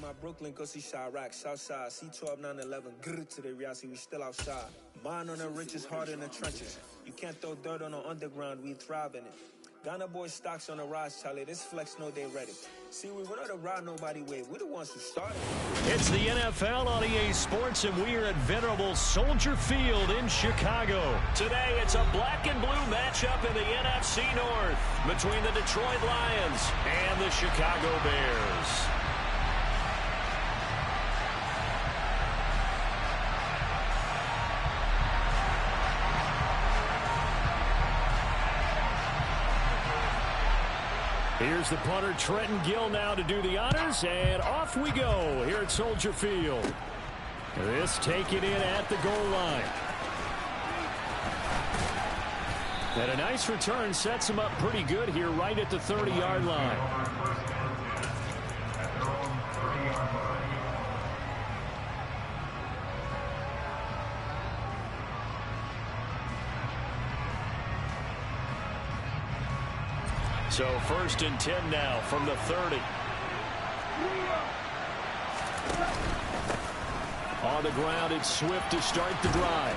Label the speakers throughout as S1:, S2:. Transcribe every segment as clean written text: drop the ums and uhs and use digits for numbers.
S1: my Brooklyn, go see Chirac, Southside, C12, 911, grr to the reality, we still outside. Mine on the riches, hard in the trenches. You can't throw dirt on the underground, we thrive in it. Ghana boys stocks on the rise, Charlie. This flex know they ready. See, we're not to ride nobody wave. We're the ones who started.
S2: It's the NFL on EA Sports, and we are at venerable Soldier Field in Chicago. Today, it's a black and blue matchup in the NFC North between the Detroit Lions and the Chicago Bears. Here's the punter, Trenton Gill, now to do the honors, and off we go here at Soldier Field. This taken in at the goal line. And a nice return sets him up pretty good here right at the 30-yard line. So 1st and 10 now from the 30. On the ground, it's Swift to start the drive.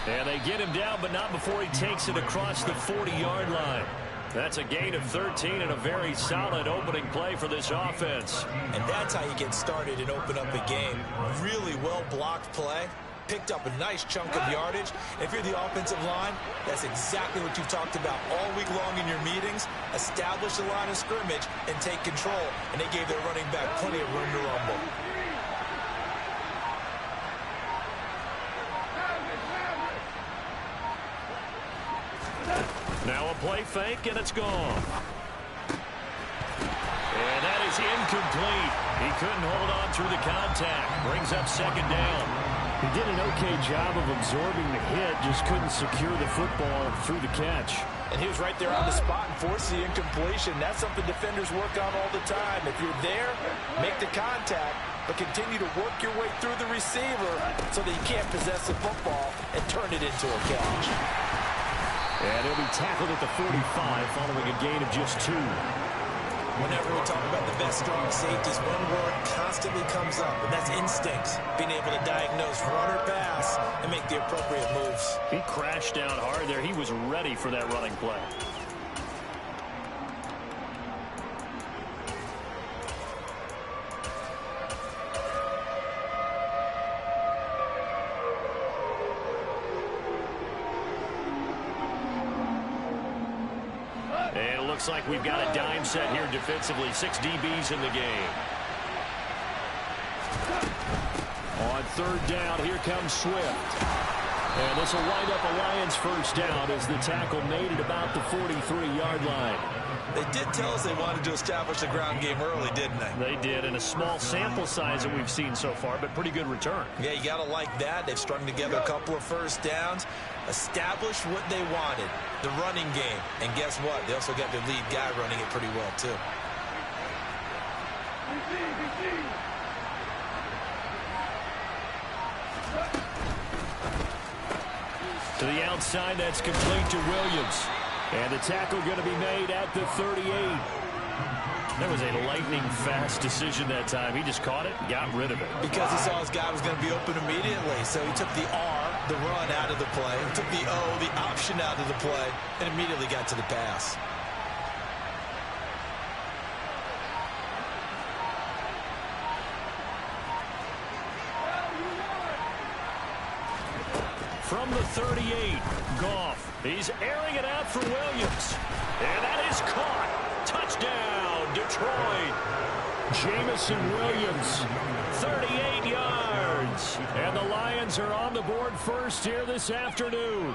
S2: And they get him down, but not before he takes it across the 40-yard line. That's a gain of 13 and a very solid opening play for this offense.
S3: And that's how you get started and open up a game. Really well-blocked play. Picked up a nice chunk of yardage. If you're the offensive line, that's exactly what you've talked about all week long in your meetings. Establish the line of scrimmage and take control. And they gave their running back plenty of room to rumble.
S2: Now a play fake, and it's gone. And that is incomplete. He couldn't hold on through the contact. Brings up 2nd down. He did an okay job of absorbing the hit, just couldn't secure the football through the catch.
S3: And he was right there on the spot and forced the incompletion. That's something defenders work on all the time. If you're there, make the contact, but continue to work your way through the receiver so that you can't possess the football and turn it into a catch.
S2: And he'll be tackled at the 45 following a gain of just 2.
S3: Whenever we talk about the best strong safeties, one word constantly comes up, and that's instincts. Being able to diagnose run or pass and make the appropriate moves.
S2: He crashed down hard there. He was ready for that running play. Looks like we've got a dime set here defensively. 6 DBs in the game. On 3rd down, here comes Swift. And this will wind up a Lions 1st down as the tackle made it about the 43-yard line.
S3: They did tell us they wanted to establish the ground game early, didn't they?
S2: They did, and a small sample size that we've seen so far, but pretty good return.
S3: Yeah, you got to like that. They've strung together a couple of 1st downs, established what they wanted, the running game. And guess what? They also got their lead guy running it pretty well, too.
S2: To the outside, that's complete to Williams. And the tackle going to be made at the 38. That was a lightning-fast decision that time. He just caught it and got rid of it.
S3: Because he saw his guy was going to be open immediately. So he took the R, the run, out of the play. He took the O, the option, out of the play, and immediately got to the pass.
S2: From the 38, Goff. He's airing it out for Williams. And that is caught. Touchdown, Detroit. Jamison Williams, 38 yards. And the Lions are on the board first here this afternoon.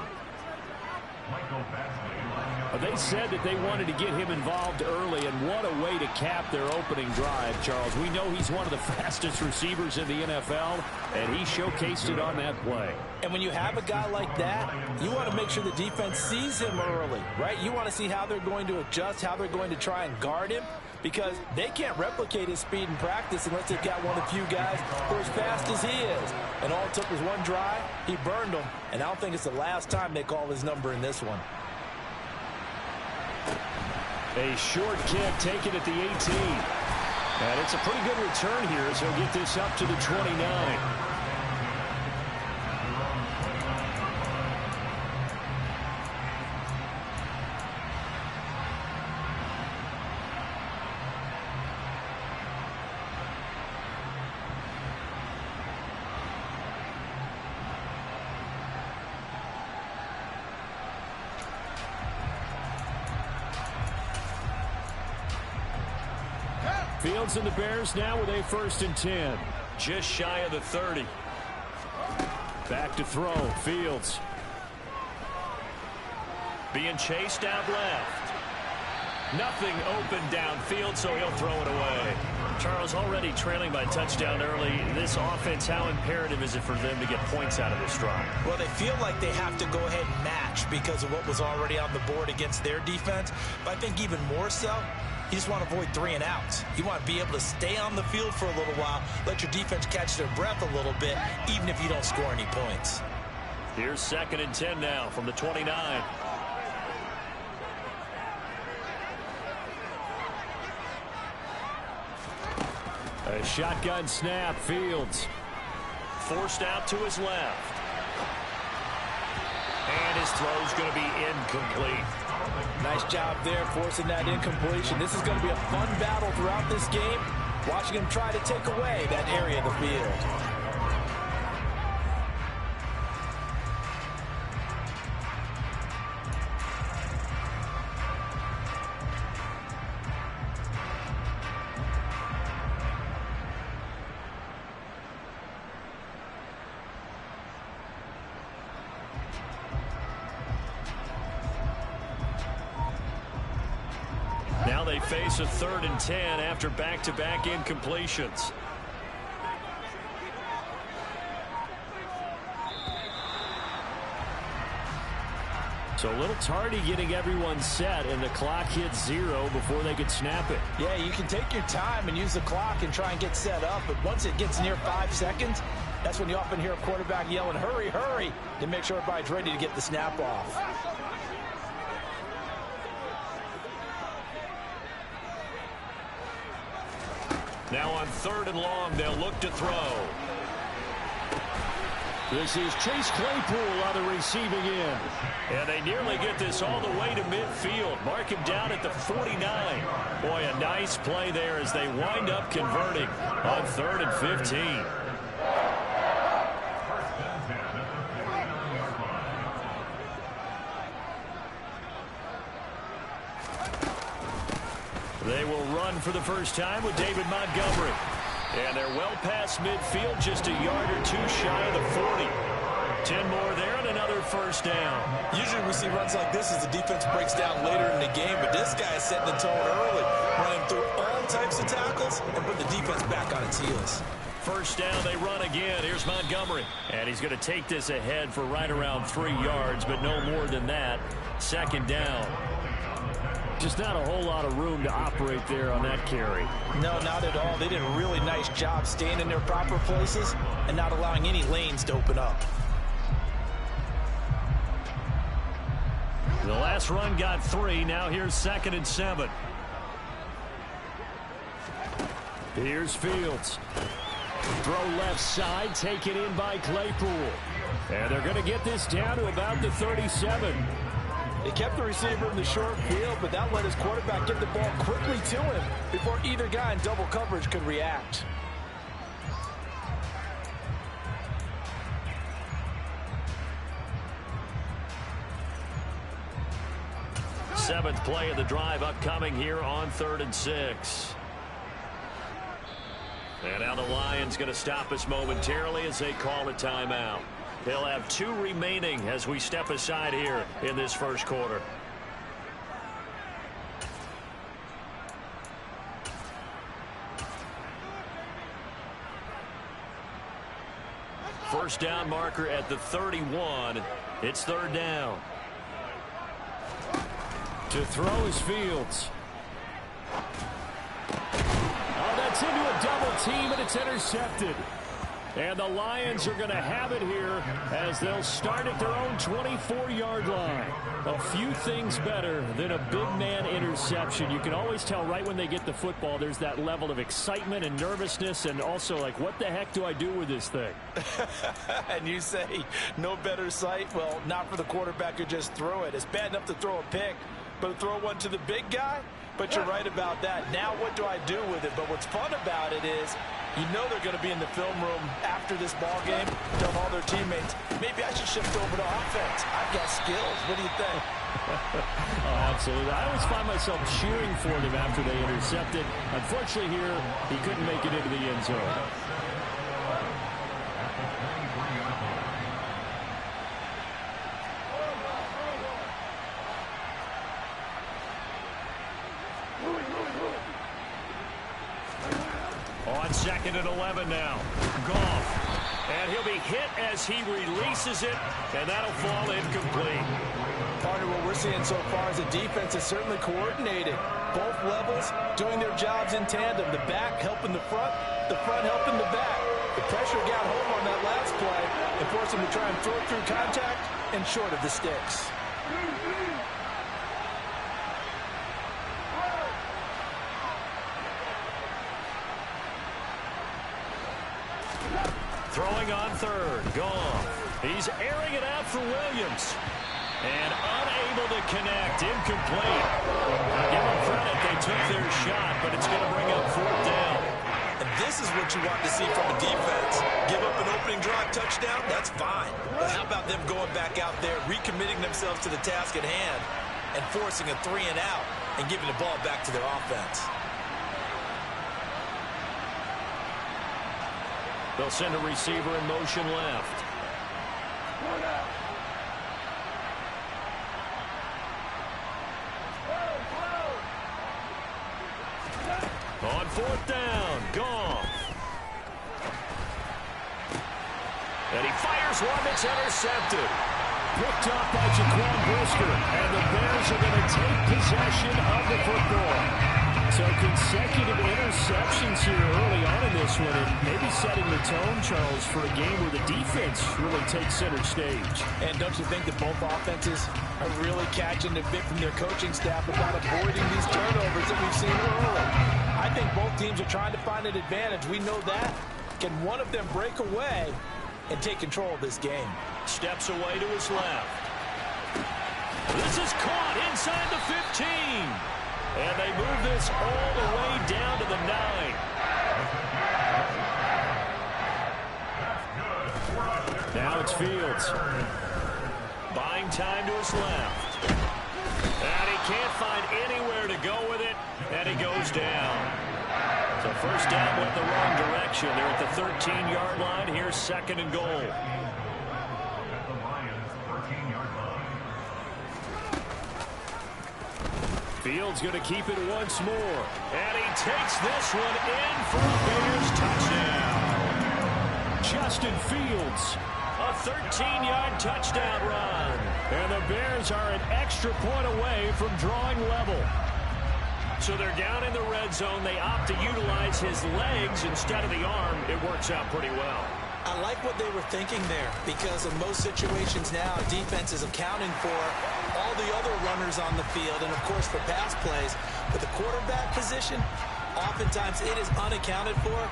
S2: They said that they wanted to get him involved early, and what a way to cap their opening drive, Charles. We know he's one of the fastest receivers in the NFL, and he showcased it on that play.
S3: And when you have a guy like that, you want to make sure the defense sees him early, right? You want to see how they're going to adjust, how they're going to try and guard him, because they can't replicate his speed in practice unless they've got one of the few guys who are as fast as he is. And all it took was one drive. He burned them, and I don't think it's the last time they call his number in this one.
S2: A short kick taken at the 18. And it's a pretty good return here as he'll get this up to the 29. Fields and the Bears now with a 1st and 10. Just shy of the 30. Back to throw. Fields. Being chased out left. Nothing open downfield, so he'll throw it away. Charles, already trailing by touchdown early. This offense, how imperative is it for them to get points out of this drive?
S3: Well, they feel like they have to go ahead and match because of what was already on the board against their defense. But I think even more so, you just want to avoid 3 and outs. You want to be able to stay on the field for a little while, let your defense catch their breath a little bit, even if you don't score any points.
S2: Here's 2nd and 10 now from the 29. A shotgun snap. Fields forced out to his left. And his throw's going to be incomplete.
S3: Nice job there forcing that incompletion. This is going to be a fun battle throughout this game. Watching him try to take away that area of the field.
S2: Now they face a 3rd and 10 after back-to-back incompletions. So a little tardy getting everyone set, and the clock hits 0 before they could snap it.
S3: Yeah, you can take your time and use the clock and try and get set up, but once it gets near 5 seconds, that's when you often hear a quarterback yelling, hurry, hurry, to make sure everybody's ready to get the snap off.
S2: Now on 3rd and long, they'll look to throw. This is Chase Claypool on the receiving end. And they nearly get this all the way to midfield. Mark him down at the 49. Boy, a nice play there as they wind up converting on 3rd and 15. They will run for the first time with David Montgomery. And they're well past midfield, just a yard or 2 shy of the 40. 10 more there and another 1st down.
S3: Usually we see runs like this as the defense breaks down later in the game, but this guy is setting the tone early, running through all types of tackles and put the defense back on its heels.
S2: 1st down, they run again. Here's Montgomery. And he's going to take this ahead for right around 3 yards, but no more than that. 2nd down. Just not a whole lot of room to operate there on that carry.
S3: No, not at all. They did a really nice job staying in their proper places and not allowing any lanes to open up.
S2: The last run got 3. Now here's 2nd and 7. Here's Fields. Throw left side, taken in by Claypool. And they're going to get this down to about the 37.
S3: They kept the receiver in the short field, but that let his quarterback get the ball quickly to him before either guy in double coverage could react.
S2: Seventh play of the drive upcoming here on 3rd and 6. And now the Lions going to stop us momentarily as they call a timeout. They'll have 2 remaining as we step aside here in this 1st quarter. First down marker at the 31. It's 3rd down. To throw is Fields. Oh, that's into a double team, and it's intercepted. And the Lions are going to have it here as they'll start at their own 24-yard line. A few things better than a big man interception. You can always tell right when they get the football, there's that level of excitement and nervousness, and also like, what the heck do I do with this thing?
S3: And you say no better sight? Well, not for the quarterback who just threw it. It's bad enough to throw a pick, but to throw one to the big guy? But you're right about that. Now what do I do with it? But what's fun about it is you know they're going to be in the film room after this ball game, telling all their teammates, maybe I should shift over to offense. I've got skills. What do you think?
S2: Oh, absolutely. I always find myself cheering for them after they intercepted. Unfortunately here, he couldn't make it into the end zone. On 2nd and 11 now. Goff. And he'll be hit as he releases it, and that'll fall incomplete.
S3: Partner, what we're seeing so far is the defense is certainly coordinated. Both levels doing their jobs in tandem. The back helping the front helping the back. The pressure got home on that last play and forced him to try and throw it through contact and short of the sticks.
S2: Throwing on 3rd. Goff. He's airing it out for Williams. And unable to connect. Incomplete. Give them credit. They took their shot, but it's going to bring up 4th down.
S4: And this is what you want to see from a defense. Give up an opening drive touchdown, that's fine. But how about them going back out there, recommitting themselves to the task at hand, and forcing a 3-and-out and giving the ball back to their offense?
S2: They'll send a receiver in motion left. On 4th down, Goff. And he fires one that's intercepted. Picked off by Jaquan Brisker. And the Bears are going to take possession of the football. So consecutive interceptions here early on in this one, and maybe setting the tone, Charles, for a game where the defense really takes center stage.
S3: And don't you think that both offenses are really catching a bit from their coaching staff about avoiding these turnovers that we've seen early? I think both teams are trying to find an advantage. We know that. Can one of them break away and take control of this game?
S2: Steps away to his left. This is caught inside the 15. And they move this all the way down to the 9. Now it's Fields. Buying time to his left. And he can't find anywhere to go with it. And he goes down. So first down went the wrong direction. They're at the 13-yard line. Here's 2nd and goal. Fields going to keep it once more. And he takes this one in for a Bears touchdown. Justin Fields, a 13-yard touchdown run. And the Bears are an extra point away from drawing level. So they're down in the red zone. They opt to utilize his legs instead of the arm. It works out pretty well.
S4: I like what they were thinking there, because in most situations now, defense is accounting for all the other runners on the field and, of course, for pass plays. But the quarterback position, oftentimes it is unaccounted for.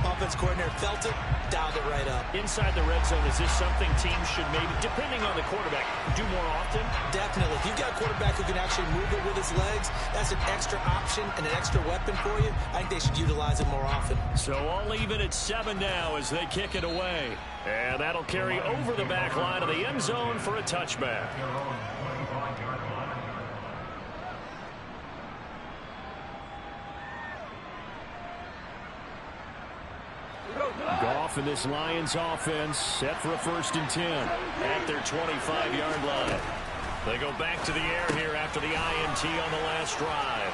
S4: Offense coordinator felt it, dialed it right up.
S2: Inside the red zone, is this something teams should maybe, depending on the quarterback, do more often?
S4: Definitely. If you've got a quarterback who can actually move it with his legs, that's an extra option and an extra weapon for you. I think they should utilize it more often.
S2: So all even at 7 now as they kick it away. And that'll carry over the back line of the end zone for a touchback. Goff and this Lions offense set for a 1st and 10 at their 25-yard line. They go back to the air here after the INT on the last drive.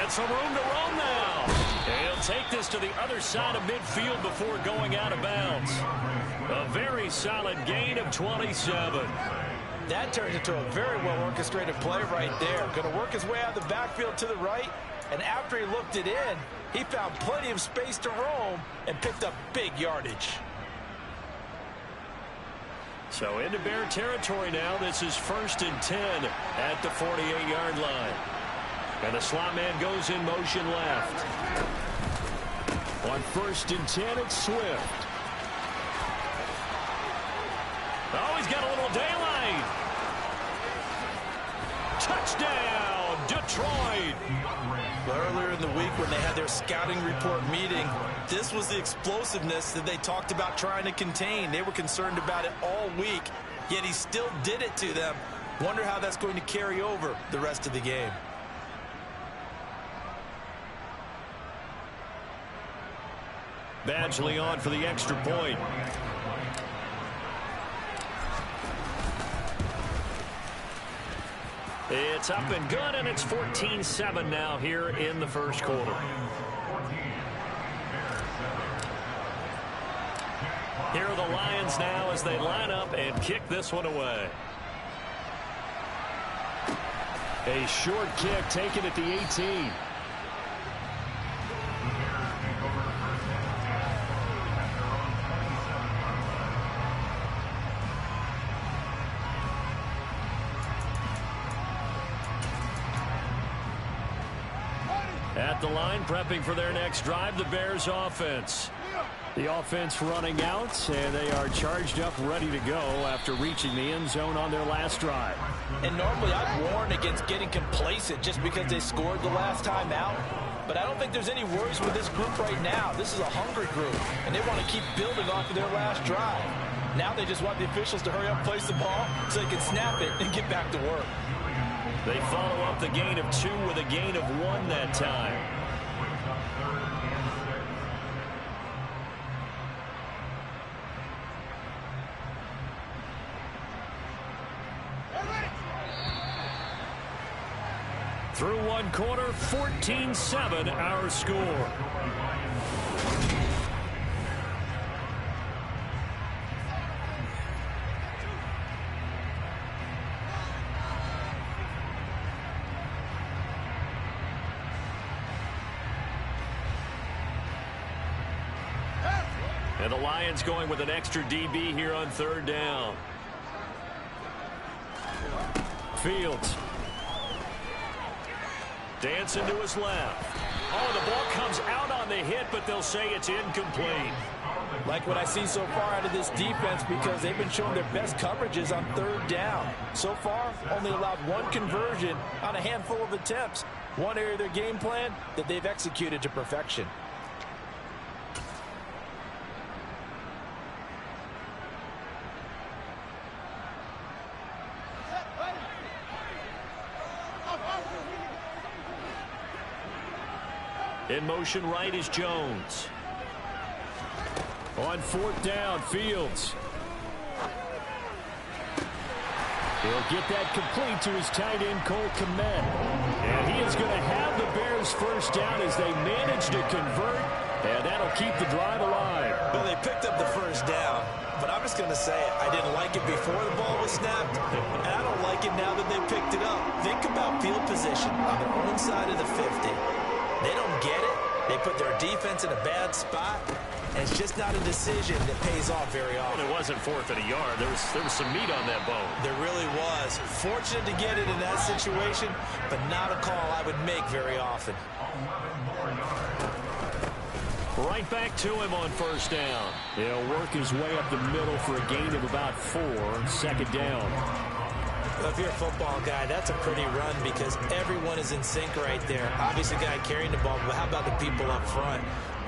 S2: And some room to roam now. And he'll take this to the other side of midfield before going out of bounds. A very solid gain of 27.
S3: That turns into a very well-orchestrated play right there. Going to work his way out of the backfield to the right. And after he looked it in, He found plenty of space to roam and picked up big yardage.
S2: So into Bear territory now. This is 1st and 10 at the 48-yard line. And the slot man goes in motion left. On 1st and 10, it's Swift. Oh, he's got a little daylight. Touchdown, Detroit.
S3: Earlier in the week when they had their scouting report meeting, this was the explosiveness that they talked about trying to contain. They were concerned about it all week, yet he still did it to them. Wonder how that's going to carry over the rest of the game.
S2: Badgley on for the extra point. It's up and good, and it's 14-7 now here in the first quarter. Here are the Lions now as they line up and kick this one away. A short kick taken at the 18. At the line, prepping for their next drive, the Bears offense. The offense running out, and they are charged up, ready to go after reaching the end zone on their last drive.
S3: And normally I'd warn against getting complacent just because they scored the last time out. But I don't think there's any worries with this group right now. This is a hungry group, and they want to keep building off of their last drive. Now they just want the officials to hurry up, place the ball, so they can snap it and get back to work.
S2: They follow up the gain of 2 with a gain of 1 that time. Through one quarter, 14-7 our score. And the Lions going with an extra DB here on 3rd down. Fields. Dancing to his left. Oh, the ball comes out on the hit, but they'll say it's incomplete.
S3: Like what I see so far out of this defense, because they've been showing their best coverages on 3rd down. So far, only allowed 1 conversion on a handful of attempts. One area of their game plan that they've executed to perfection.
S2: In motion right is Jones. On 4th down, Fields. He'll get that complete to his tight end, Cole Kmet. And he is going to have the Bears' first down as they manage to convert, and that'll keep the drive alive.
S3: Well, they picked up the first down, but I'm just going to say it. I didn't like it before the ball was snapped, and I don't like it now that they picked it up. Think about field position on their own side of the 50. They don't get it. They put their defense in a bad spot, and it's just not a decision that pays off very often.
S2: Well, it wasn't 4th and a yard. There was some meat on that bone.
S3: There really was. Fortunate to get it in that situation, but not a call I would make very often.
S2: Right back to him on 1st down. He'll work his way up the middle for a gain of about 4. 2nd down.
S3: Well, if you're a football guy, that's a pretty run because everyone is in sync right there. Obviously, the guy carrying the ball, but how about the people up front?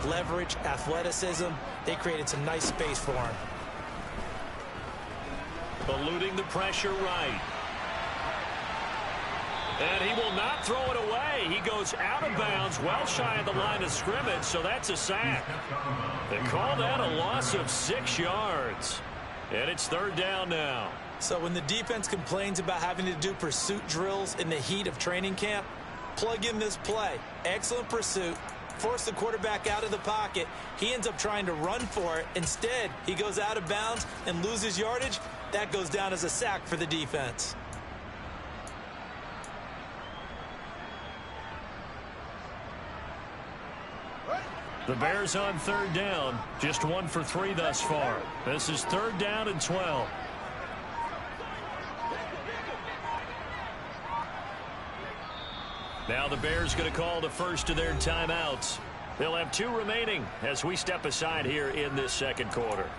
S3: Leverage, athleticism, they created some nice space for him.
S2: Eluding the pressure right. And he will not throw it away. He goes out of bounds, well shy of the line of scrimmage, so that's a sack. They call that a loss of 6 yards. And it's 3rd down now.
S3: So when the defense complains about having to do pursuit drills in the heat of training camp, plug in this play. Excellent pursuit. Force the quarterback out of the pocket. He ends up trying to run for it. Instead, he goes out of bounds and loses yardage. That goes down as a sack for the defense.
S2: The Bears on third down, just 1 for 3 thus far. This is 3rd down and 12. Now the Bears going to call the first of their timeouts. They'll have 2 remaining as we step aside here in this second quarter.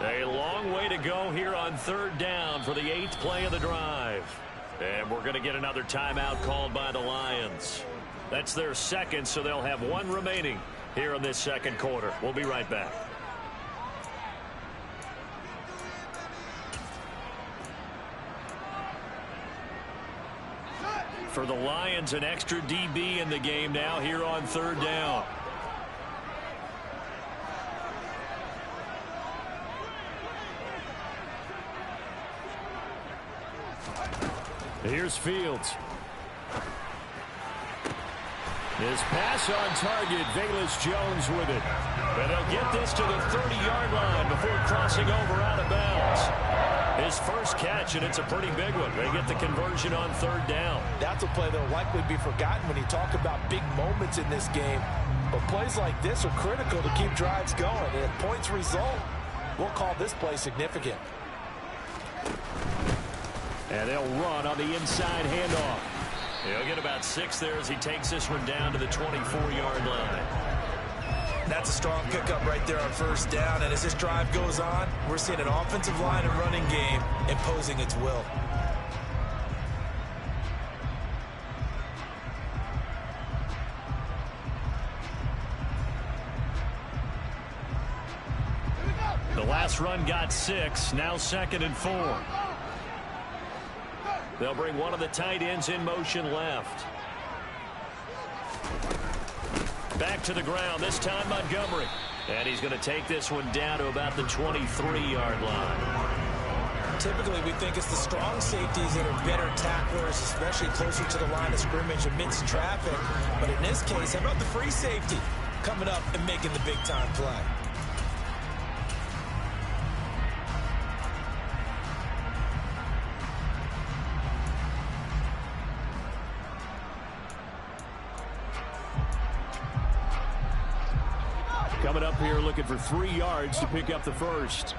S2: A long way to go here on 3rd down for the 8th play of the drive. And we're going to get another timeout called by the Lions. That's their second, so they'll have 1 remaining here in this second quarter. We'll be right back. For the Lions, an extra DB in the game now here on 3rd down. Here's Fields. His pass on target, Velus Jones with it. And he'll get this to the 30-yard line before crossing over out of bounds. His first catch, and it's a pretty big one. They get the conversion on 3rd down.
S3: That's a play that will likely be forgotten when you talk about big moments in this game. But plays like this are critical to keep drives going. And if points result, we'll call this play significant.
S2: And they'll run on the inside handoff. He'll get about 6 there as he takes this one down to the 24-yard line.
S4: That's a strong pickup right there on 1st down. And as this drive goes on, we're seeing an offensive line and running game imposing its will.
S2: The last run got 6, now 2nd and 4. They'll bring one of the tight ends in motion left. Back to the ground, this time Montgomery. And he's going to take this one down to about the 23-yard line.
S4: Typically, we think it's the strong safeties that are better tacklers, especially closer to the line of scrimmage amidst traffic. But in this case, how about the free safety coming up and making the big-time play?
S2: Coming up here looking for 3 yards to pick up the first.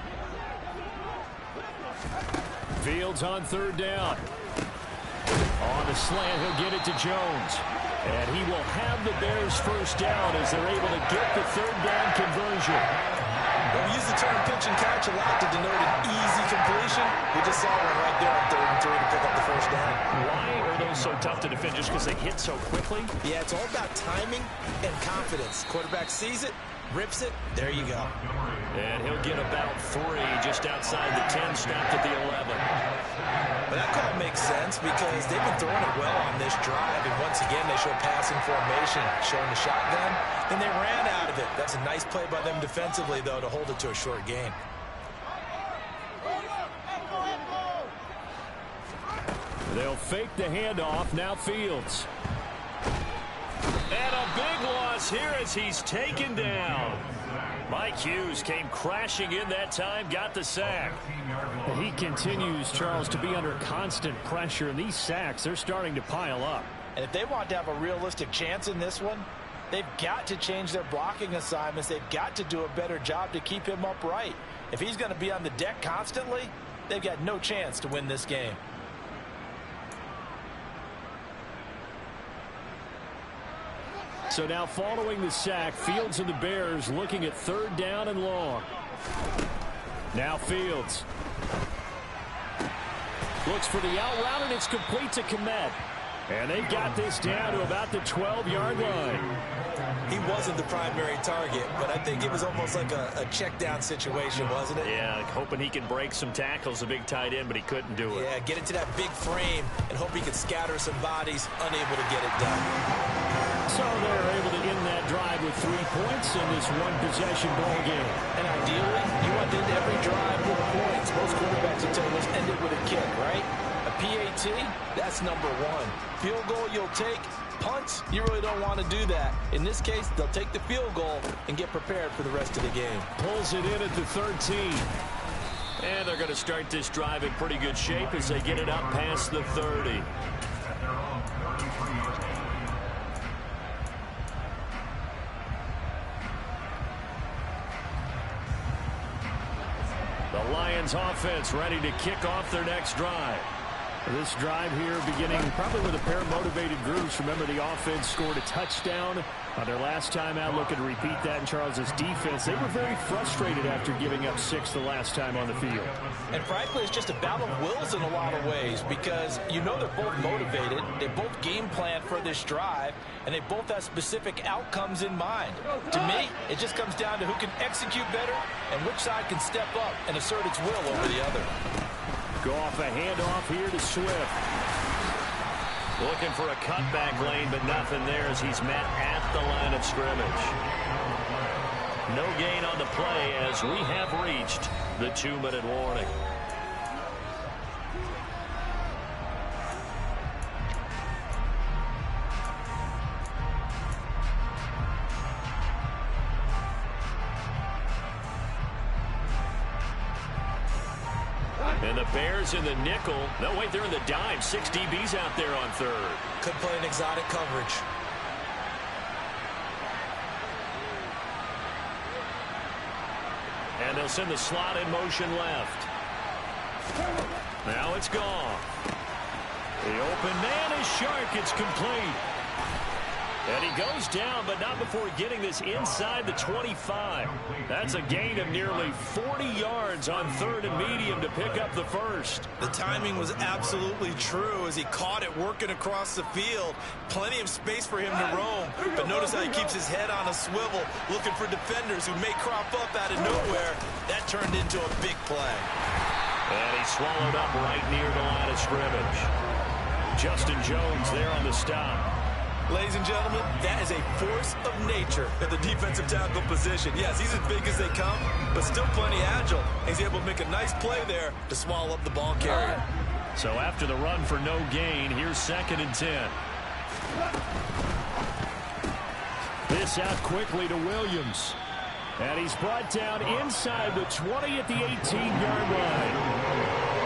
S2: Fields on 3rd down. On the slant, he'll get it to Jones. And he will have the Bears first down as they're able to get the 3rd down conversion.
S4: Well, we use the term pitch and catch a lot to denote an easy completion. We just saw one right there on 3rd and 3 to pick up the first down.
S2: Why are those so tough to defend? Just because they hit so quickly?
S4: Yeah, it's all about timing and confidence. Quarterback sees it, rips it, there you go.
S2: And he'll get about 3 just outside the 10, stopped at the 11.
S4: But that call makes sense because they've been throwing it well on this drive, and once again they show passing formation, showing the shotgun, then they ran out of it. That's a nice play by them defensively, though, to hold it to a short gain.
S2: They'll fake the handoff, now Fields. And a big loss here as he's taken down. Mike Hughes came crashing in that time, got the sack.
S5: He continues, Charles, to be under constant pressure, and these sacks, they're starting to pile up.
S3: And if they want to have a realistic chance in this one, they've got to change their blocking assignments. They've got to do a better job to keep him upright. If he's going to be on the deck constantly, they've got no chance to win this game.
S5: So now following the sack, Fields and the Bears looking at 3rd down and long. Now Fields. Looks for the out route, and it's complete to Kmet. And they got this down to about the 12-yard line.
S4: He wasn't the primary target, but I think it was almost like a check-down situation, wasn't it?
S2: Yeah, hoping he can break some tackles, a big tight end, but he couldn't do it.
S4: Yeah, get into that big frame and hope he could scatter some bodies, unable to get it done.
S5: So they're able to end that drive with 3 points in this one-possession ball game.
S3: And ideally, you want to end every drive with points. Most quarterbacks will tell us end it with a kick, right? A PAT, that's number 1. Field goal you'll take,
S4: punts, you really don't want to do that. In this case, they'll take the field goal and get prepared for the rest of the game.
S5: Pulls it in at the 13.
S2: And they're going to start this drive in pretty good shape as they get it up past the 30.
S5: The Lions offense ready to kick off their next drive. This drive here beginning probably with a pair of motivated groups. Remember, the offense scored a touchdown on their last time out. Looking to repeat that in Charles's defense. They were very frustrated after giving up 6 the last time on the field.
S4: And frankly, it's just a battle of wills in a lot of ways because you know they're both motivated. They both game plan for this drive, and they both have specific outcomes in mind. To me, it just comes down to who can execute better and which side can step up and assert its will over the other.
S5: Go off a handoff here to Swift.
S2: Looking for a cutback lane, but nothing there as he's met at the line of scrimmage. No gain on the play as we have reached the 2-minute warning. And the Bears in the nickel. No, wait, they're in the dime. 6 DBs out there on third.
S4: Could play an exotic coverage.
S2: And they'll send the slot in motion left. Now it's gone. The open man is Shark. It's complete. And he goes down, but not before getting this inside the 25. That's a gain of nearly 40 yards on third and medium to pick up the first.
S4: The timing was absolutely true as he caught it working across the field. Plenty of space for him to roam. But notice how he keeps his head on a swivel, looking for defenders who may crop up out of nowhere. That turned into a big play.
S2: And he's swallowed up right near the line of scrimmage. Justin Jones there on the stop.
S4: Ladies and gentlemen, that is a force of nature at the defensive tackle position. Yes, he's as big as they come, but still plenty agile. He's able to make a nice play there to swallow up the ball carrier.
S5: So after the run for no gain, here's 2nd and 10. This out quickly to Williams. And he's brought down inside the 20 at the 18-yard line.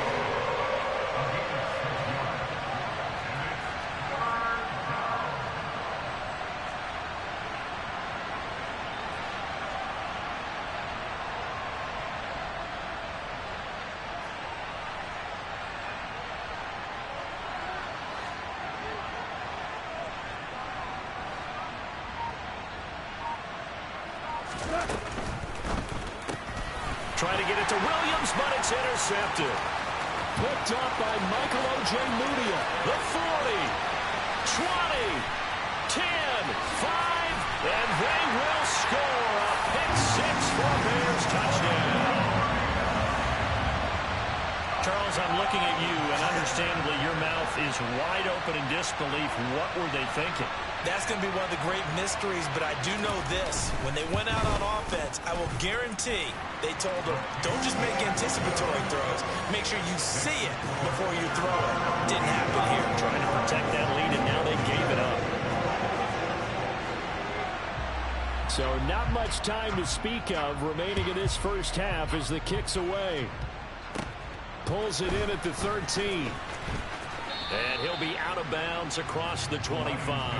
S2: Trying to get it to Williams, but it's intercepted.
S5: Picked up by Michael Ojemudia.
S2: The 40, 20, 10, 5, and they will score a pick 6 for Bears touchdown. Charles, I'm looking at you, and understandably your mouth is wide open in disbelief. What were they thinking?
S4: That's going to be one of the great mysteries, but I do know this. When they went out on offense, I will guarantee they told them, don't just make anticipatory throws. Make sure you see it before you throw it. Didn't happen here.
S2: Trying to protect that lead, and now they gave it up.
S5: So not much time to speak of remaining in this first half as the kick's away. Pulls it in at the 13.
S2: And he'll be out of bounds across the 25.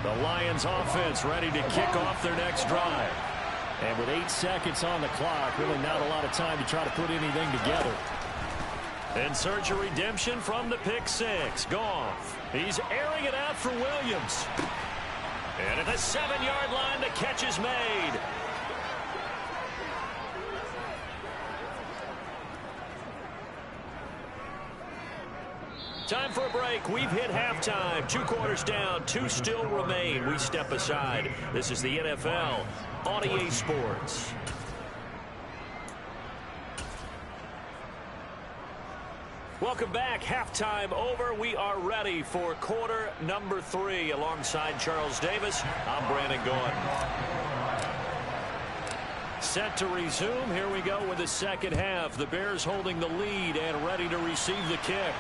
S5: The Lions offense ready to kick off their next drive. And with 8 seconds on the clock, really not a lot of time to try to put anything together.
S2: In search of redemption from the pick 6. Goff. He's airing it out for Williams. And at the 7-yard line, the catch is made. Time for a break. We've hit halftime. 2 quarters down. 2 still remain. We step aside. This is the NFL on EA Sports. Welcome back. Halftime over. We are ready for quarter number 3. Alongside Charles Davis, I'm Brandon Gaudin. Set to resume. Here we go with the second half. The Bears holding the lead and ready to receive the kick.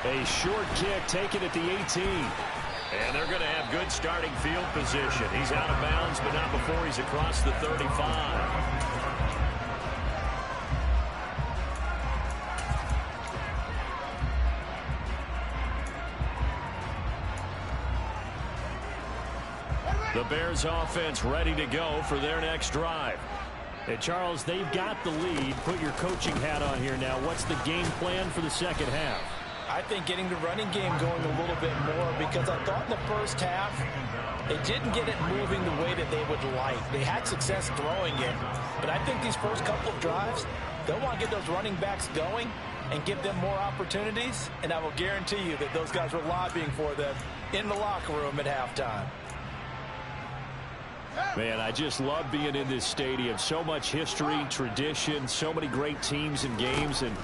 S5: A short kick taken at the 18.
S2: And they're going to have good starting field position. He's out of bounds, but not before he's across the 35. The Bears offense ready to go for their next drive.
S5: And Charles, they've got the lead. Put your coaching hat on here now. What's the game plan for the second half?
S3: I think getting the running game going a little bit more, because I thought in the first half they didn't get it moving the way that they would like. They had success throwing it, but I think these first couple of drives, they'll want to get those running backs going and give them more opportunities, and I will guarantee you that those guys were lobbying for them in the locker room at halftime.
S5: Man, I just love being in this stadium. So much history, tradition, so many great teams and games, and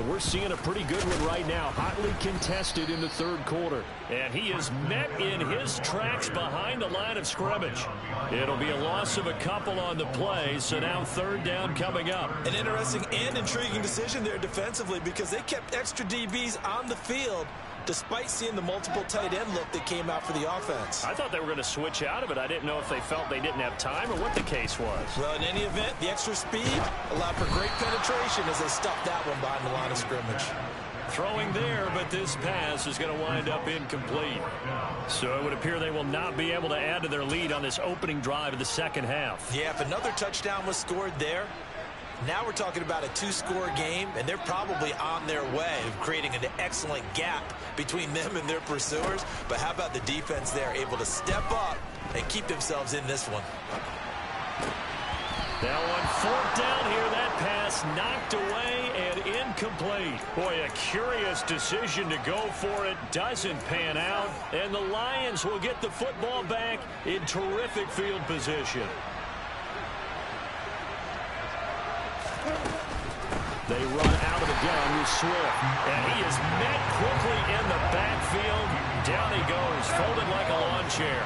S5: we're seeing a pretty good one right now. Hotly contested in the third quarter.
S2: And he is met in his tracks behind the line of scrimmage. It'll be a loss of a couple on the play, so now third down coming up.
S4: An interesting and intriguing decision there defensively, because they kept extra DBs on the field despite seeing the multiple tight end look that came out for the offense.
S2: I thought they were going to switch out of it. I didn't know if they felt they didn't have time or what the case was.
S4: Well, in any event, the extra speed allowed for great penetration as they stuffed that one behind the line of scrimmage.
S2: Throwing there, but this pass is going to wind up incomplete. So it would appear they will not be able to add to their lead on this opening drive of the second half.
S4: Yeah, if another touchdown was scored there, now we're talking about a 2-score game, and they're probably on their way of creating an excellent gap between them and their pursuers. But how about the defense there, able to step up and keep themselves in this one?
S2: Now on fourth down here, that pass knocked away and incomplete. Boy, a curious decision to go for it. Doesn't pan out, and the Lions will get the football back in terrific field position.
S5: They run out of the gun with Swift.
S2: And he is met quickly in the backfield. Down he goes, folded like a lawn chair.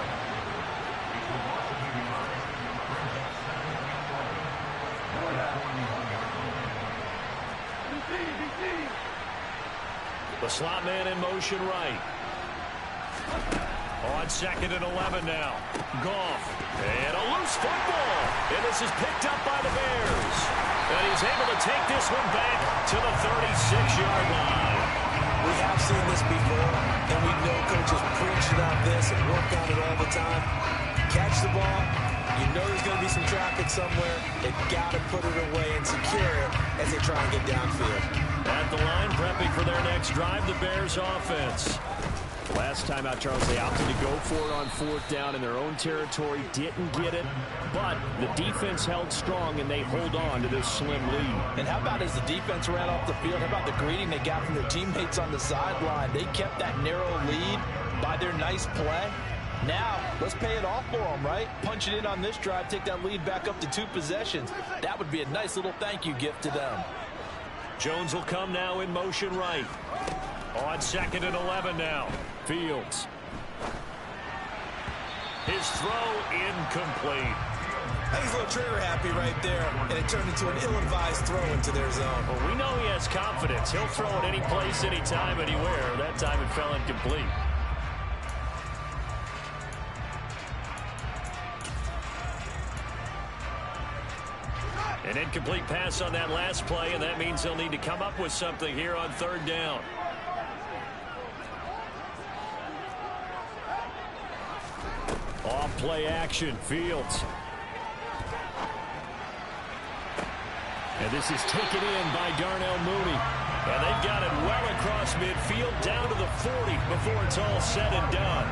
S2: The slot man in motion right. On 2nd and 11 now. Goff. And a loose football. And this is picked up by the Bears. And he's able to take this one back to the 36-yard line.
S4: We have seen this before, and we know coaches preach about this and work on it all the time. Catch the ball. You know there's going to be some traffic somewhere. They've got to put it away and secure it as they try and get downfield.
S2: At the line, prepping for their next drive, the Bears offense.
S5: Last time out, Charles, they opted to go for it on fourth down in their own territory. Didn't get it, but the defense held strong, and they hold on to this slim lead.
S3: And how about as the defense ran off the field, how about the greeting they got from their teammates on the sideline? They kept that narrow lead by their nice play. Now, let's pay it off for them, right? Punch it in on this drive, take that lead back up to 2 possessions. That would be a nice little thank you gift to them.
S2: Jones will come now in motion right. On 2nd and 11 now. Fields. His throw incomplete.
S4: He's a little trigger happy right there, and it turned into an ill-advised throw into their zone.
S2: Well, we know he has confidence. He'll throw it any place, anytime, anywhere. That time it fell incomplete. An incomplete pass on that last play, and that means they'll need to come up with something here on third down.
S5: Off play action, Fields. And this is taken in by Darnell Mooney.
S2: And they've got it well across midfield, down to the 40 before it's all said and done.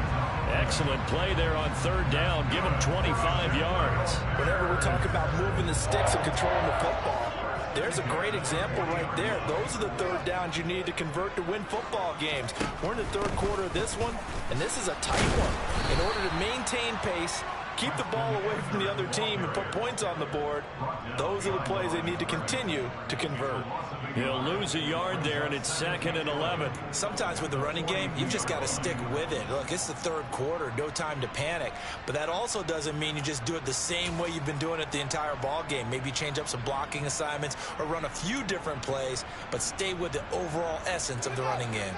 S2: Excellent play there on third down, give him 25 yards.
S3: Whenever we talk about moving the sticks and controlling the football, there's a great example right there. Those are the third downs you need to convert to win football games. We're in the third quarter of this one, and this is a tight one. In order to maintain pace,
S4: keep the ball away from the other team and put points on the board, those are the plays they need to continue to convert.
S2: He'll lose a yard there, and it's 2nd and 11.
S4: Sometimes with the running game, you've just got to stick with it. Look, it's the third quarter, no time to panic. But that also doesn't mean you just do it the same way you've been doing it the entire ball game. Maybe change up some blocking assignments or run a few different plays, but stay with the overall essence of the running game.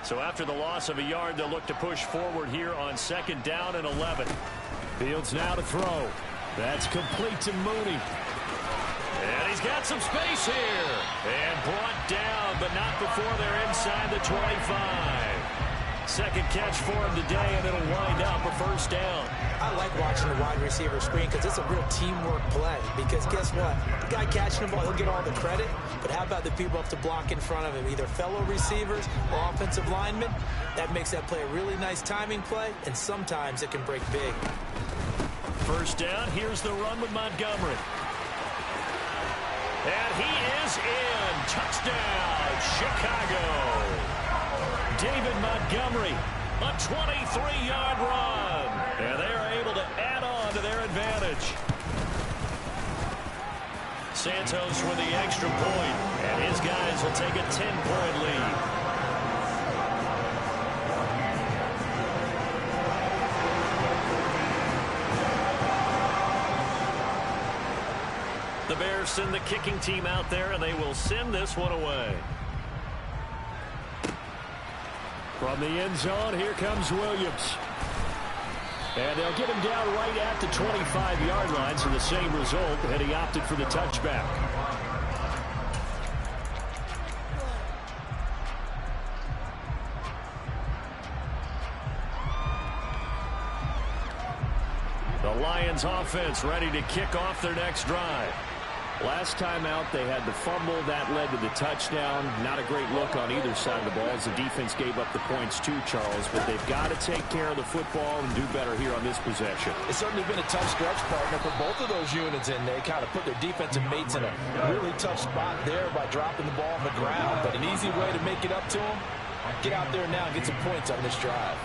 S2: So after the loss of a yard, they'll look to push forward here on 2nd down and 11.
S5: Fields now to throw. That's complete to Mooney.
S2: And he's got some space here. And brought down, but not before they're inside the 25. Second catch for him today, and it'll wind up a first down.
S4: I like watching the wide receiver screen because it's a real teamwork play. Because guess what? The guy catching the ball, he'll get all the credit. But how about the people up to block in front of him, either fellow receivers or offensive linemen? That makes that play a really nice timing play, and sometimes it can break big.
S2: First down, here's the run with Montgomery. And he is in. Touchdown, Chicago. David Montgomery, a 23-yard run. And they are able to add on to their advantage. Santos with the extra point, and his guys will take a 10-point lead. The Bears send the kicking team out there, and they will send this one away.
S5: From the end zone, here comes Williams. And they'll get him down right at the 25-yard line, so the same result, and he opted for the touchback. The Lions offense ready to kick off their next drive. Last time out, they had the fumble. That led to the touchdown. Not a great look on either side of the ball as the defense gave up the points too, Charles. But they've got to take care of the football and do better here on this possession.
S3: It's certainly been a tough stretch, partner, for both of those units, and they kind of put their defensive mates in a really tough spot there by dropping the ball on the ground. But an easy way to make it up to them, get out there now and get some points on this drive.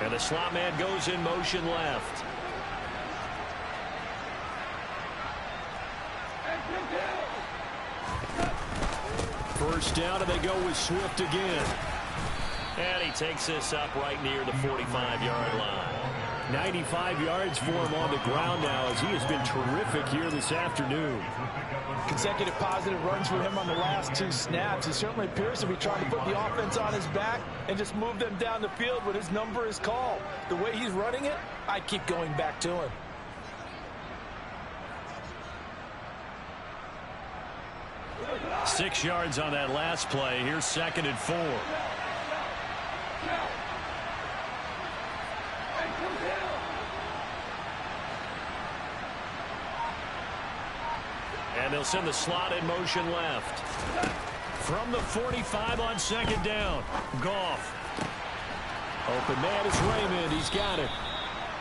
S2: And the slot man goes in motion left.
S5: First down, and they go with Swift again.
S2: And he takes this up right near the 45-yard line.
S5: 95 yards for him on the ground now as he has been terrific here this afternoon.
S3: Consecutive positive runs for him on the last two snaps. He certainly appears to be trying to put the offense on his back and just move them down the field when his number is called. The way he's running it, I keep going back to him.
S2: Six yards on that last play. Here's 2nd and 4. And they'll send the slot in motion left. From the 45 on 2nd down. Goff.
S5: Open man is Raymond. He's got it.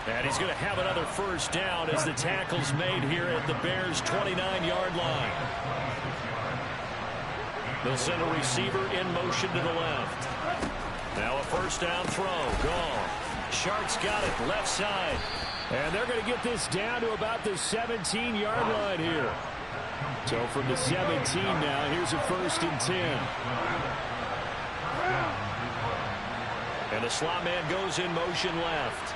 S2: And he's going to have another first down as the tackle's made here at the Bears' 29-yard line. They'll send a receiver in motion to the left. Now a first down throw. Goff. Shark's got it left side.
S5: And they're going to get this down to about the 17-yard line here. So from the 17 now, here's a 1st and 10.
S2: And the slot man goes in motion left.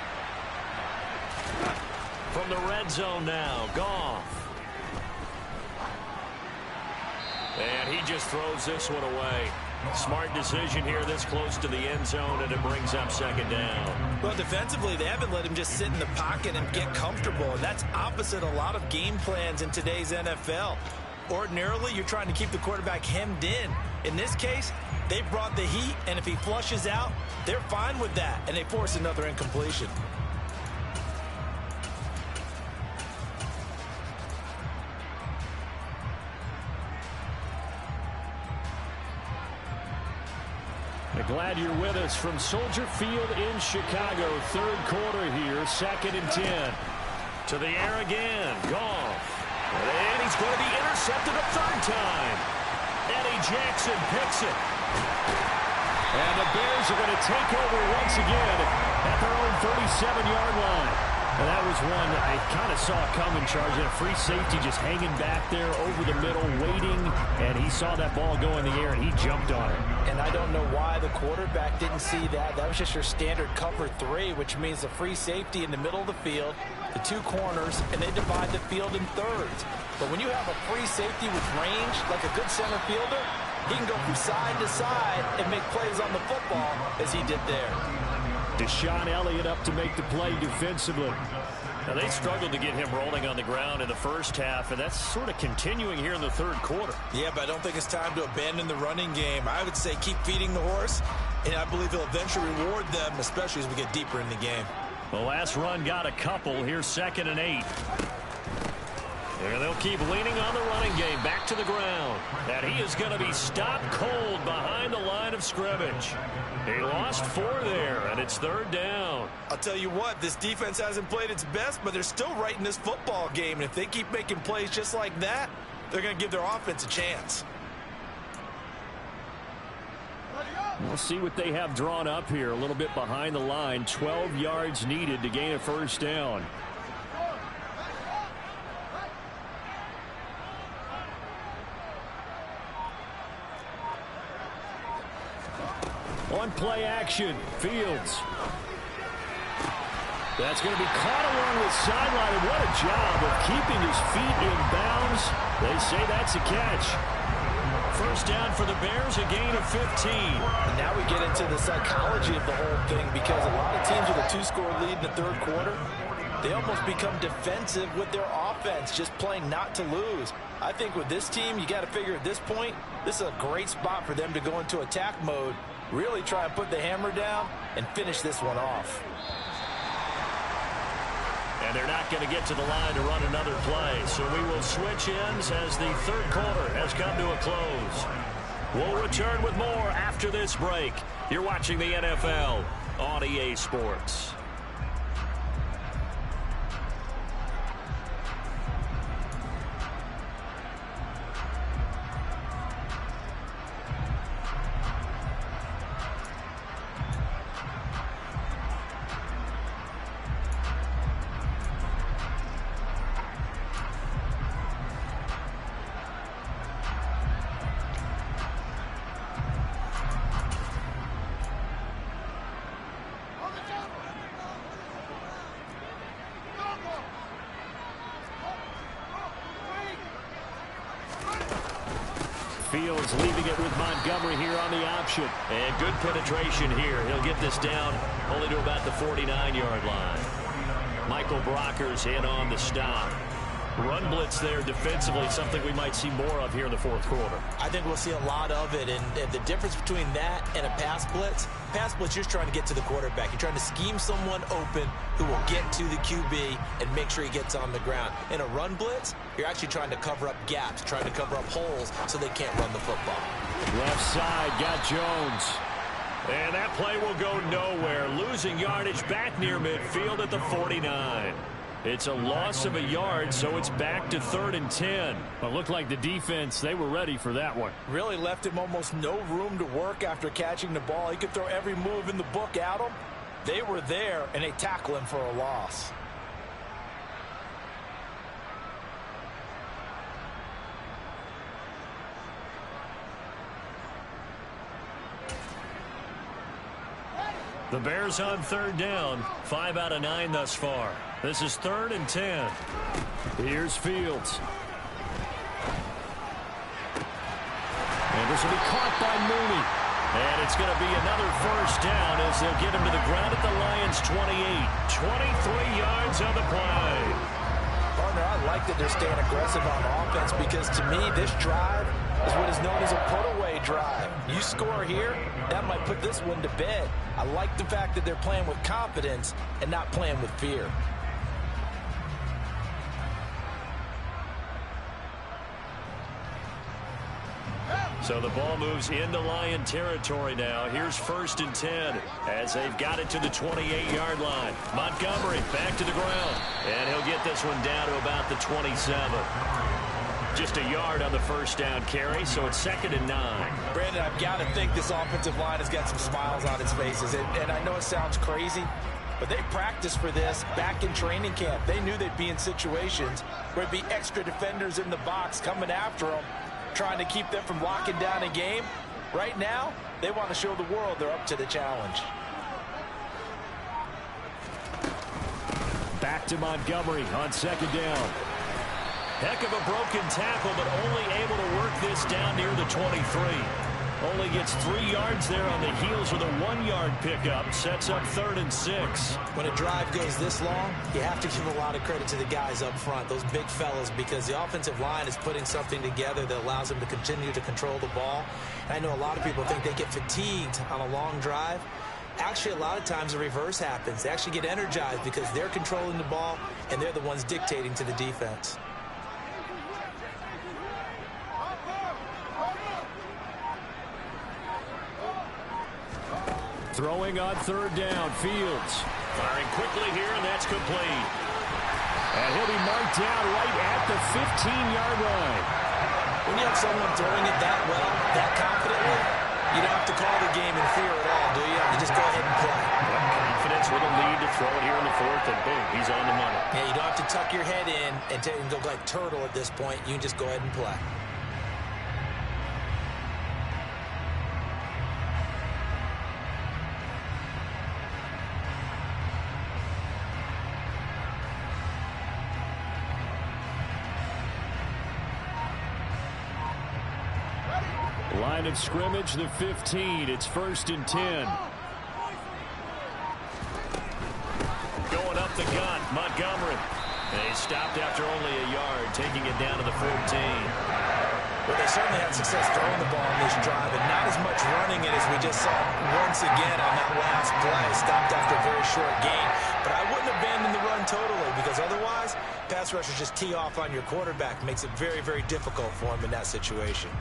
S2: From the red zone now, Goff. And he just throws this one away. Smart decision here this close to the end zone, and it brings up 2nd down.
S4: Well, defensively, they haven't let him just sit in the pocket and get comfortable, and that's opposite a lot of game plans in today's NFL. Ordinarily, you're trying to keep the quarterback hemmed in. In this case, they brought the heat, and if he flushes out, they're fine with that, and they force another incompletion.
S5: Glad you're with us from Soldier Field in Chicago. Third quarter here, 2nd and 10.
S2: To the air again, Goff. And he's going to be intercepted a third time. Eddie Jackson picks it. And the Bears are going to take over once again at their own 37-yard line. And that was one I kind of saw coming, charging a free safety just hanging back there over the middle, waiting, and he saw that ball go in the air, and he jumped on it.
S3: And I don't know why the quarterback didn't see that. That was just your standard cover 3, which means the free safety in the middle of the field, the 2 corners, and they divide the field in thirds. But when you have a free safety with range, like a good center fielder, he can go from side to side and make plays on the football as he did there.
S2: Deshaun Elliott up to make the play defensively. Now, they struggled to get him rolling on the ground in the first half, and that's sort of continuing here in the third quarter.
S4: Yeah, but I don't think it's time to abandon the running game. I would say keep feeding the horse, and I believe he'll eventually reward them, especially as we get deeper in the game.
S2: The last run got a couple. Here's 2nd and 8. And they'll keep leaning on the running game back to the ground. And he is going to be stopped cold behind the line of scrimmage. He lost 4 there, and it's 3rd down.
S4: I'll tell you what, this defense hasn't played its best, but they're still right in this football game. And if they keep making plays just like that, they're going to give their offense a chance.
S2: We'll see what they have drawn up here. A little bit behind the line. 12 yards needed to gain a 1st down. On play action, Fields. That's going to be caught along the sideline. And what a job of keeping his feet in bounds. They say that's a catch. 1st down for the Bears, a gain of 15.
S3: And now we get into the psychology of the whole thing, because a lot of teams with a 2-score lead in the 3rd quarter, they almost become defensive with their offense, just playing not to lose. I think with this team, you got to figure at this point, this is a great spot for them to go into attack mode, really try and put the hammer down and finish this one off.
S2: And they're not going to get to the line to run another play. So we will switch ends as the 3rd quarter has come to a close. We'll return with more after this break. You're watching the NFL on EA Sports. Fields leaving it with Montgomery here on the option. And good penetration here. He'll get this down only to about the 49-yard line. Michael Brockers in on the stop. Run blitz there defensively, something we might see more of here in the 4th quarter.
S4: I think we'll see a lot of it, and the difference between that and a pass blitz, you're just trying to get to the quarterback. You're trying to scheme someone open who will get to the QB and make sure he gets on the ground. In a run blitz, you're actually trying to cover up gaps, trying to cover up holes so they can't run the football.
S2: Left side, got Jones. And that play will go nowhere. Losing yardage back near midfield at the 49. It's a loss of a yard, so it's back to 3rd and 10. Well, it looked like the defense, they were ready for that one.
S3: Really left him almost no room to work after catching the ball. He could throw every move in the book at him. They were there, and they tackle him for a loss.
S2: The Bears on 3rd down. 5 out of 9 thus far. This is 3rd and 10. Here's Fields. And this will be caught by Mooney. And it's going to be another 1st down as they'll get him to the ground at the Lions' 28. 23 yards on the play.
S3: Partner, I like that they're staying aggressive on offense, because to me, this drive is what is known as a put-away drive. You score here, that might put this one to bed. I like the fact that they're playing with confidence and not playing with fear.
S2: So the ball moves into Lion territory now. Here's 1st and 10 as they've got it to the 28-yard line. Montgomery back to the ground, and he'll get this one down to about the 27. just a yard on the first down carry, so it's 2nd and 9.
S3: Brandon, I've got to think this offensive line has got some smiles on its faces. And I know it sounds crazy, but they practiced for this back in training camp. They knew they'd be in situations where there'd be extra defenders in the box coming after them, trying to keep them from locking down a game. Right now, they want to show the world they're up to the challenge.
S5: Back to Montgomery on 2nd down.
S2: Heck of a broken tackle, but only able to work this down near the 23. Only gets 3 yards there on the heels of a 1-yard pickup. Sets up 3rd and 6.
S4: When a drive goes this long, you have to give a lot of credit to the guys up front, those big fellas, because the offensive line is putting something together that allows them to continue to control the ball. And I know a lot of people think they get fatigued on a long drive. Actually, a lot of times the reverse happens. They actually get energized because they're controlling the ball, and they're the ones dictating to the defense.
S5: Throwing on 3rd down, Fields.
S2: Firing quickly here, and that's complete.
S5: And he'll be marked down right at the 15-yard line.
S4: When you have someone throwing it that well, that confidently, you don't have to call the game in fear at all, do you? You just go ahead and play.
S2: Confidence with a lead to throw it here in the 4th, and boom, he's on the money.
S4: Yeah, you don't have to tuck your head in and go like turtle at this point. You can just go ahead and play.
S5: Line of scrimmage, the 15. It's 1st and 10.
S2: Going up the gut, Montgomery. And he stopped after only a yard, taking it down to the 14.
S4: Well, they certainly had success throwing the ball on this drive, and not as much running it as we just saw once again on that last play. Stopped after a very short gain. But I wouldn't abandon the run totally, because otherwise, pass rushers just tee off on your quarterback. Makes it very, very difficult for him in that situation.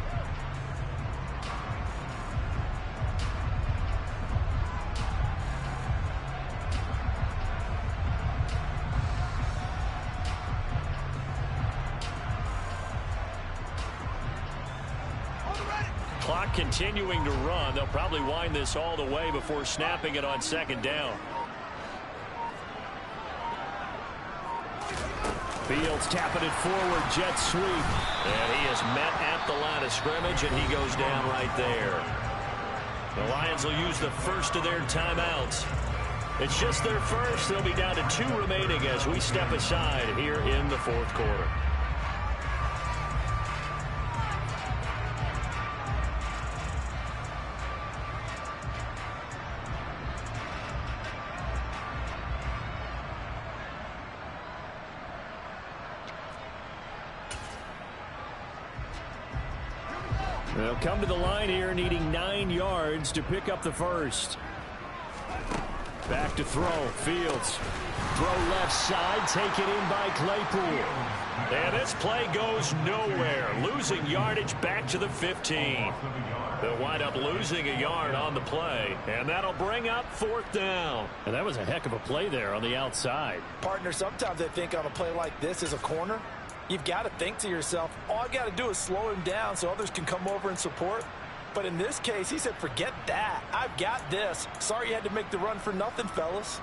S2: Clock continuing to run. They'll probably wind this all the way before snapping it on 2nd down.
S5: Fields tapping it forward, jet sweep.
S2: And he is met at the line of scrimmage, and he goes down right there. The Lions will use the first of their timeouts. It's just their first. They'll be down to 2 remaining as we step aside here in the 4th quarter.
S5: They'll come to the line here needing 9 yards to pick up the first. Back to throw. Fields. Throw left side. Taken in by Claypool.
S2: And this play goes nowhere. Losing yardage back to the 15. They'll wind up losing a yard on the play. And that'll bring up 4th down.
S5: And that was a heck of a play there on the outside.
S3: Partner, sometimes I think on a play like this as a corner, you've got to think to yourself, all I got to do is slow him down so others can come over and support. But in this case, he said, forget that. I've got this. Sorry you had to make the run for nothing, fellas.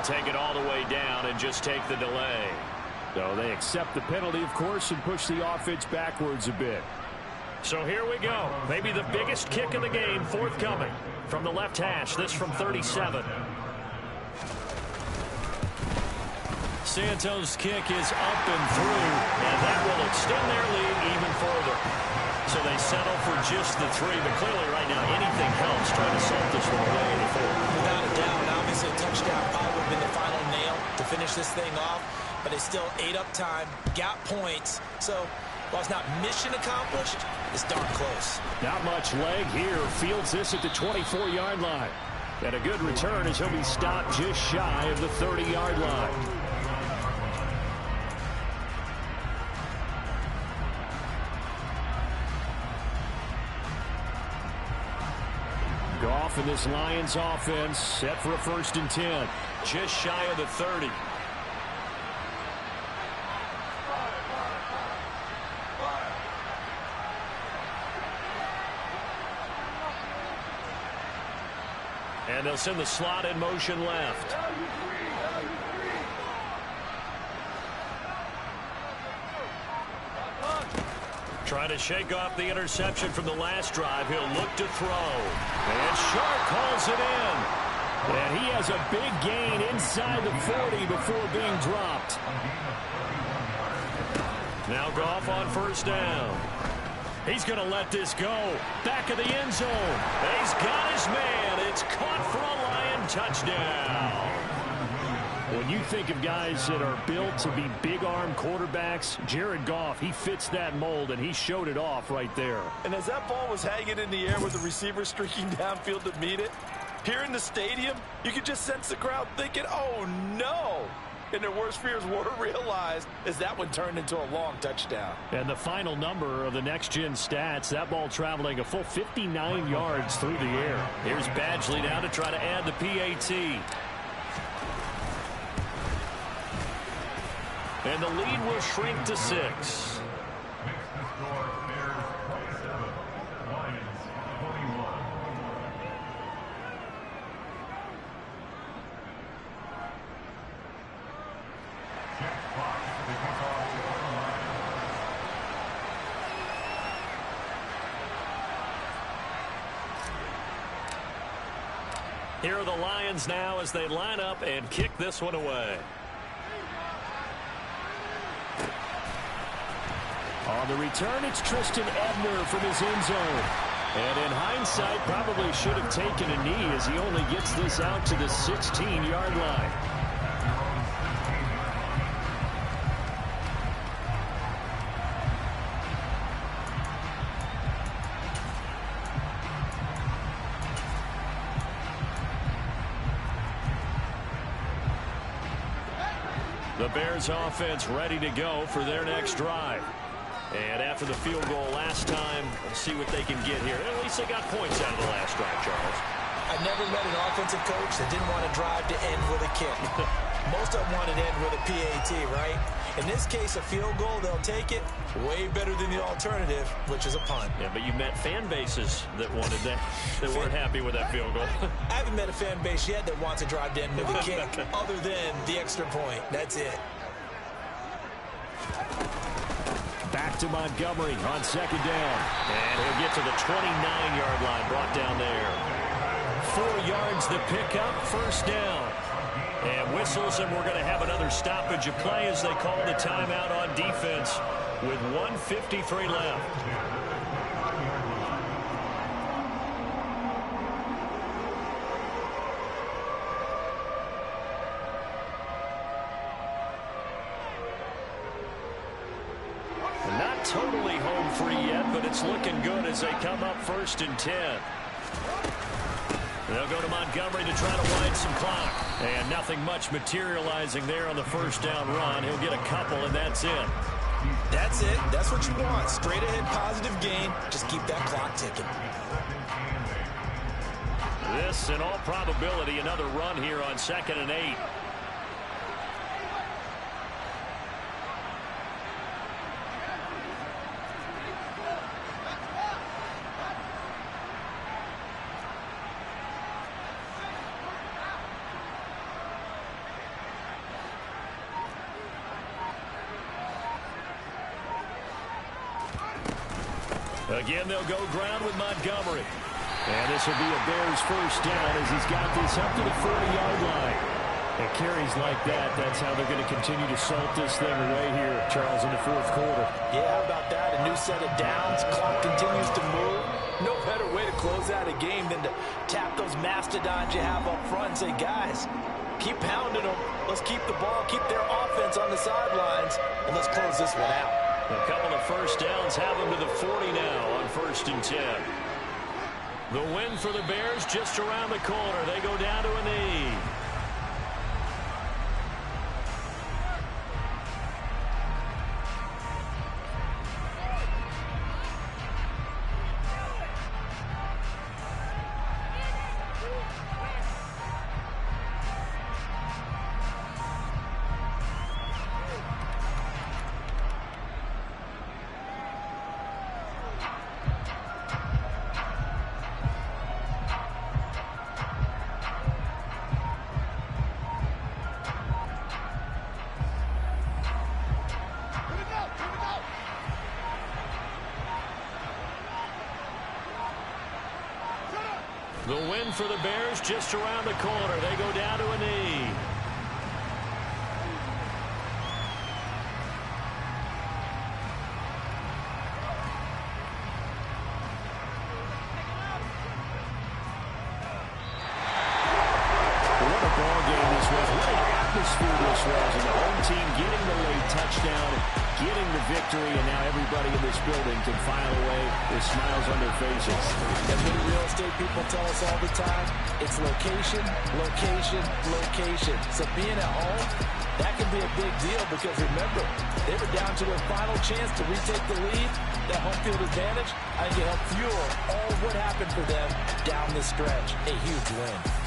S2: Take it all the way down and just take the delay.
S5: So they accept the penalty, of course, and push the offense backwards a bit.
S2: So here we go. Maybe the biggest kick of the game forthcoming from the left hash. This from 37. Santos' kick is up and through, and that will extend their lead even further. So they settle for just the 3, but clearly right now anything helps trying to salt this one away in the 4th.
S4: Without a doubt, obviously a touchdown probably would have been the final nail to finish this thing off, but they still ate up time, got points. So while it's not mission accomplished, it's darn close.
S5: Not much leg here. Fields this at the 24-yard line. And a good return as he'll be stopped just shy of the 30-yard line. Goff and this Lions offense set for a 1st and 10.
S2: Just shy of the 30. And they'll send the slot in motion left. Trying to shake off the interception from the last drive. He'll look to throw. And Sharp calls it in. And he has a big gain inside the 40 before being dropped. Now Goff on 1st down. He's going to let this go. Back of the end zone. He's got his man. It's caught for a Lion touchdown.
S5: When you think of guys that are built to be big-arm quarterbacks, Jared Goff, he fits that mold, and he showed it off right there.
S3: And as that ball was hanging in the air with the receiver streaking downfield to meet it, here in the stadium, you could just sense the crowd thinking, oh, no. And their worst fears were realized as that one turned into a long touchdown.
S5: And the final number of the next-gen stats, that ball traveling a full 59 yards through the air.
S2: Here's Badgley now to try to add the PAT. And the lead will shrink to 6. Here are the Lions now as they line up and kick this one away.
S5: On the return, it's Tristan Ebner from his end zone. And in hindsight, probably should have taken a knee as he only gets this out to the 16-yard line.
S2: The Bears offense ready to go for their next drive. And after the field goal last time, we'll see what they can get here. At least they got points out of the last drive, Charles.
S4: I never met an offensive coach that didn't want to drive to end with a kick. Most of them wanted to end with a PAT, right? In this case, a field goal, they'll take it. Way better than the alternative, which is a punt.
S2: Yeah, but you met fan bases that wanted that, that weren't happy with that field goal.
S4: I haven't met a fan base yet that wants to drive to end with a kick other than the extra point. That's it.
S5: Back to Montgomery on 2nd down.
S2: And he'll get to the 29-yard line, brought down there. 4 yards the pickup, 1st down. And whistles, and we're going to have another stoppage of play as they call the timeout on defense with 1:53 left. Not totally home free yet, but it's looking good as they come up 1st and 10. They'll go to Montgomery to try to wind some clock. And nothing much materializing there on the 1st down run. He'll get a couple, and that's it.
S4: That's it. That's what you want. Straight ahead positive gain. Just keep that clock ticking.
S2: This, in all probability, another run here on 2nd and 8. Again, they'll go ground with Montgomery.
S5: And this will be a Bears 1st down as he's got this up to the 40-yard line. And carries like that, that's how they're going to continue to salt this thing away here, Charles, in the 4th quarter.
S4: Yeah, how about that? A new set of downs. Clock continues to move. No better way to close out a game than to tap those mastodons you have up front and say, guys, keep pounding them. Let's keep the ball, keep their offense on the sidelines, and let's close this one out.
S2: A couple of 1st downs have them to the 40 now on 1st and 10. The win for the Bears just around the corner. They go down to a knee. The win for the Bears just around the corner. They go down to a knee.
S5: What a ball game this was. What an atmosphere this was. And the home team getting the late touchdown, getting the victory, and now everybody in this building can file away with smiles on their faces.
S3: As many real estate people tell us all the time, it's location, location, location. So being at home, that can be a big deal because remember, they were down to their final chance to retake the lead. That home field advantage, I think it helped fuel all of what happened for them down the stretch. A huge win.